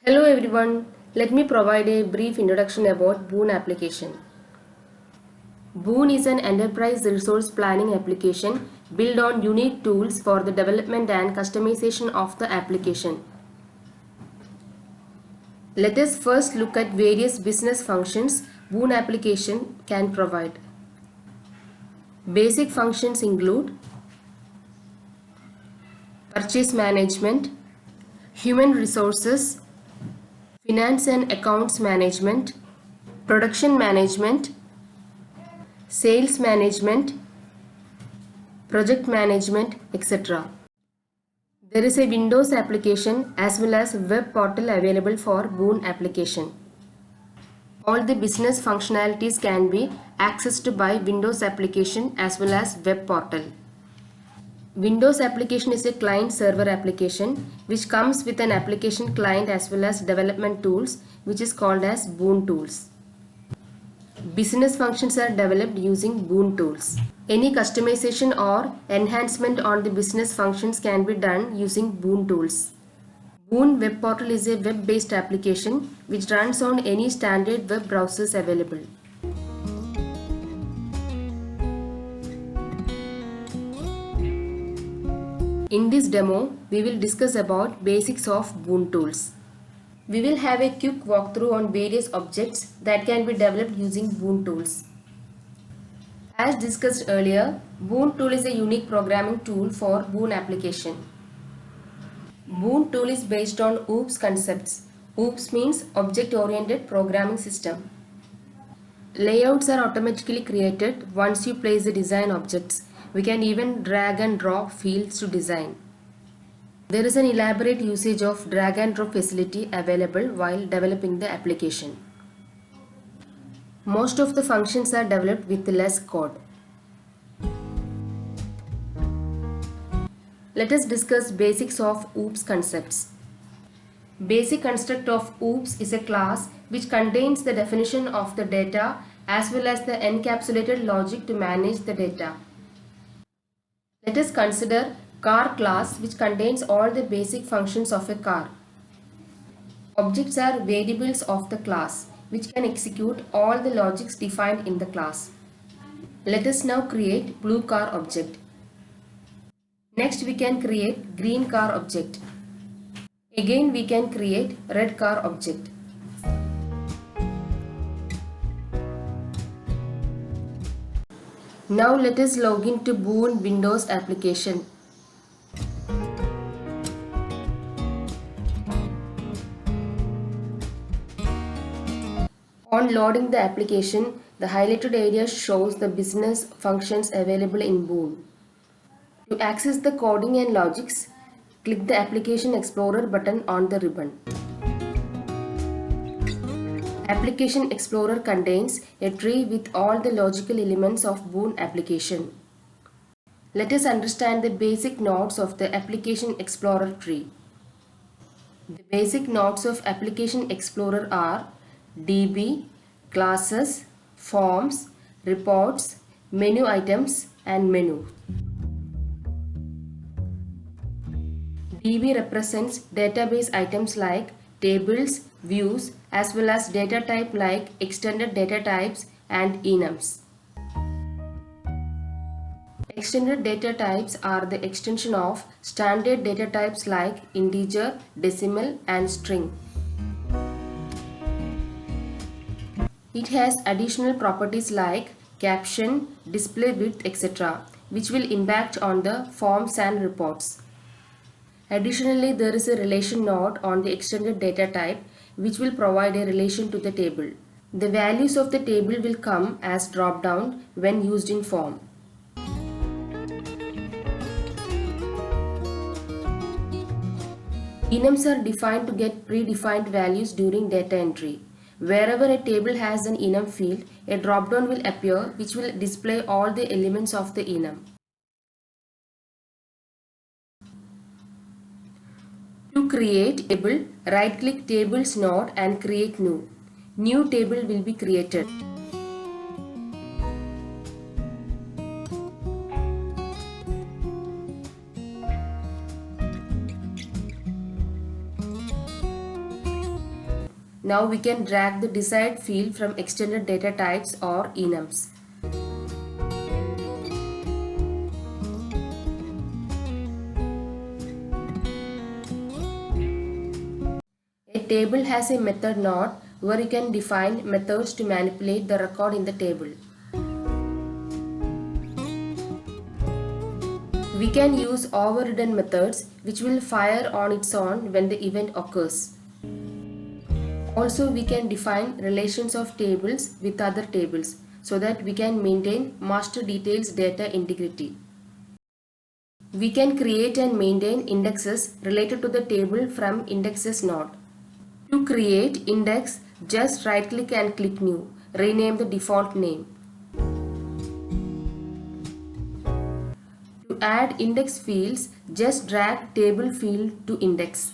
Hello everyone, let me provide a brief introduction about Boon application. Boon is an enterprise resource planning application built on unique tools for the development and customization of the application. Let us first look at various business functions Boon application can provide. Basic functions include purchase management, human resources, finance and accounts management, production management, sales management, project management, etc. There is a Windows application as well as web portal available for Boon application. All the business functionalities can be accessed by Windows application as well as web portal. Windows application is a client server application which comes with an application client as well as development tools which is called as Boon tools. Business functions are developed using Boon tools. Any customization or enhancement on the business functions can be done using Boon tools. Boon Web Portal is a web-based application which runs on any standard web browsers available. In this demo, we will discuss about basics of Boon tools. We will have a quick walkthrough on various objects that can be developed using Boon tools. As discussed earlier, Boon tool is a unique programming tool for Boon application. Boon tool is based on OOPS concepts. OOPS means Object-Oriented Programming System. Layouts are automatically created once you place the design objects. We can even drag and drop fields to design. There is an elaborate usage of drag and drop facility available while developing the application. Most of the functions are developed with less code. Let us discuss basics of OOPS concepts. Basic construct of OOPS is a class which contains the definition of the data as well as the encapsulated logic to manage the data. Let us consider car class which contains all the basic functions of a car. Objects are variables of the class which can execute all the logics defined in the class. Let us now create blue car object. Next we can create green car object. Again we can create red car object. Now let us log in to Boon Windows application. On loading the application, the highlighted area shows the business functions available in Boon. To access the coding and logics, click the Application Explorer button on the ribbon. Application Explorer contains a tree with all the logical elements of Boon application. Let us understand the basic nodes of the Application Explorer tree. The basic nodes of Application Explorer are DB, classes, forms, reports, menu items, and menu. DB represents database items like tables, views, as well as data type like extended data types and enums. Extended data types are the extension of standard data types like integer, decimal, and string. It has additional properties like caption, display width, etc., which will impact on the forms and reports. Additionally, there is a relation node on the extended data type which will provide a relation to the table. The values of the table will come as drop-down when used in form. Enums are defined to get predefined values during data entry. Wherever a table has an enum field, a drop-down will appear which will display all the elements of the enum. To create table, right-click Tables node and create new. New table will be created. Now we can drag the desired field from extended data types or enums. A table has a method node where you can define methods to manipulate the record in the table. We can use overridden methods which will fire on its own when the event occurs. Also, we can define relations of tables with other tables so that we can maintain master details data integrity. We can create and maintain indexes related to the table from indexes node. To create index, just right click and click new. Rename the default name. To add index fields, just drag table field to index.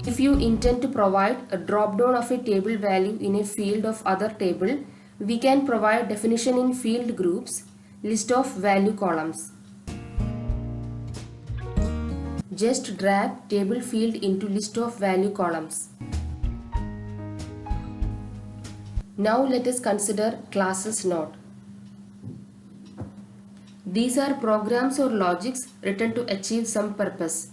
If you intend to provide a drop-down of a table value in a field of other table, we can provide definition in field groups, list of value columns. Just drag table field into list of value columns. Now let us consider classes node. These are programs or logics written to achieve some purpose.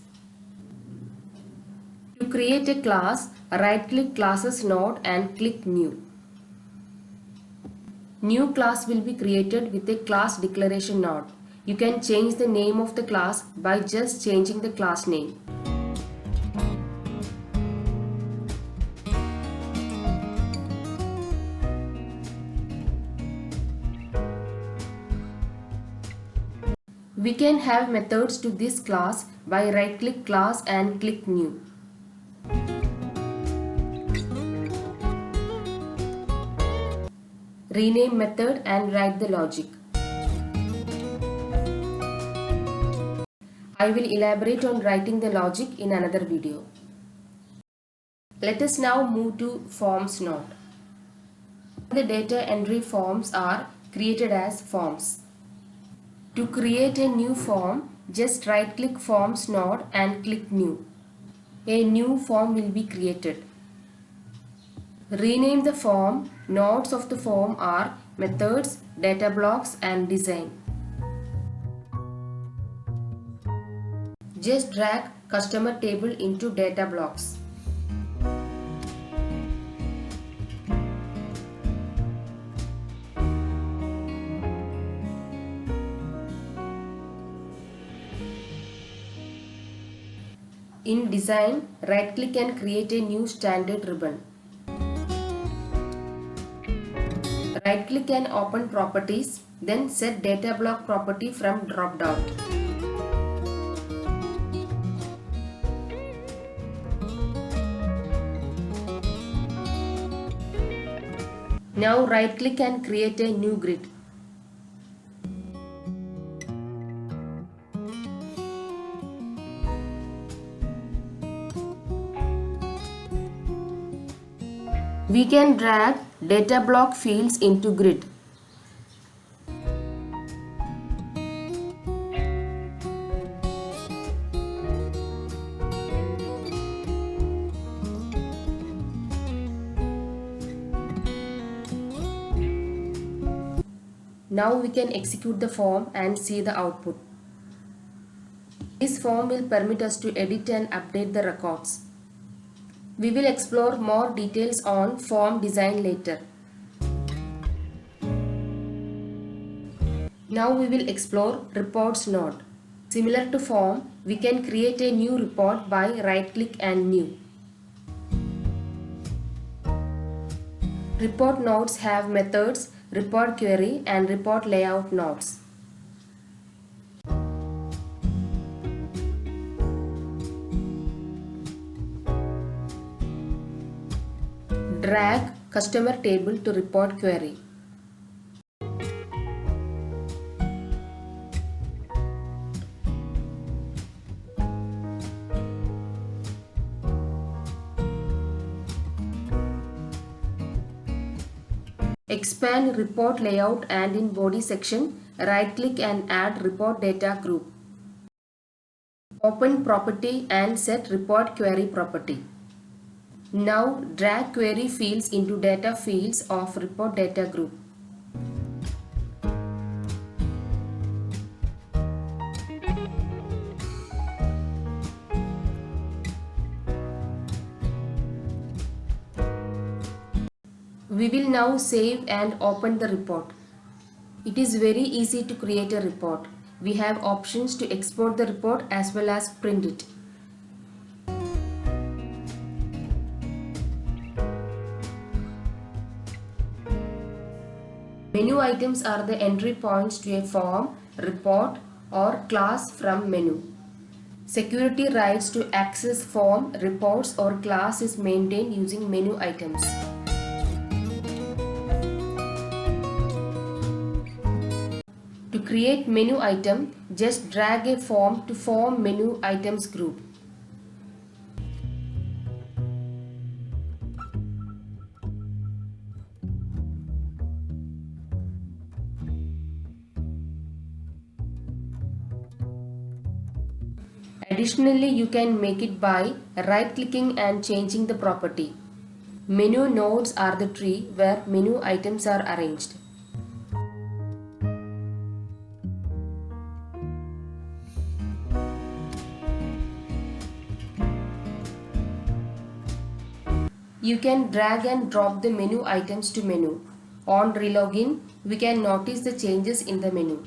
To create a class, right-click classes node and click new. New class will be created with a class declaration node. You can change the name of the class by just changing the class name. We can have methods to this class by right-click class and click new. Rename method and write the logic. I will elaborate on writing the logic in another video. Let us now move to forms node. The data entry forms are created as forms. To create a new form, just right-click forms node and click new. A new form will be created. Rename the form. Nodes of the form are methods, data blocks and design. Just drag customer table into data blocks. In design, right-click and create a new standard ribbon. Right-click and open properties, then set data block property from drop-down. Now right-click and create a new grid. We can drag data block fields into grid. Now we can execute the form and see the output. This form will permit us to edit and update the records. We will explore more details on form design later. Now we will explore reports node. Similar to form, we can create a new report by right-click and new. Report nodes have methods, report query and report layout nodes. Drag customer table to report query. Expand report layout and in body section, right click and add report data group. Open property and set report query property. Now drag query fields into data fields of report data group. We will now save and open the report. It is very easy to create a report. We have options to export the report as well as print it. Menu items are the entry points to a form, report or class from menu. Security rights to access form, reports or class is maintained using menu items. To create menu item, just drag a form to form menu items group. Additionally, you can make it by right-clicking and changing the property. Menu nodes are the tree where menu items are arranged. You can drag and drop the menu items to menu. On relogin, we can notice the changes in the menu.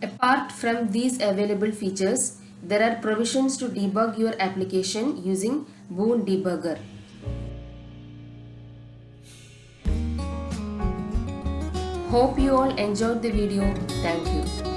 Apart from these available features, there are provisions to debug your application using Boon Debugger. Hope you all enjoyed the video. Thank you.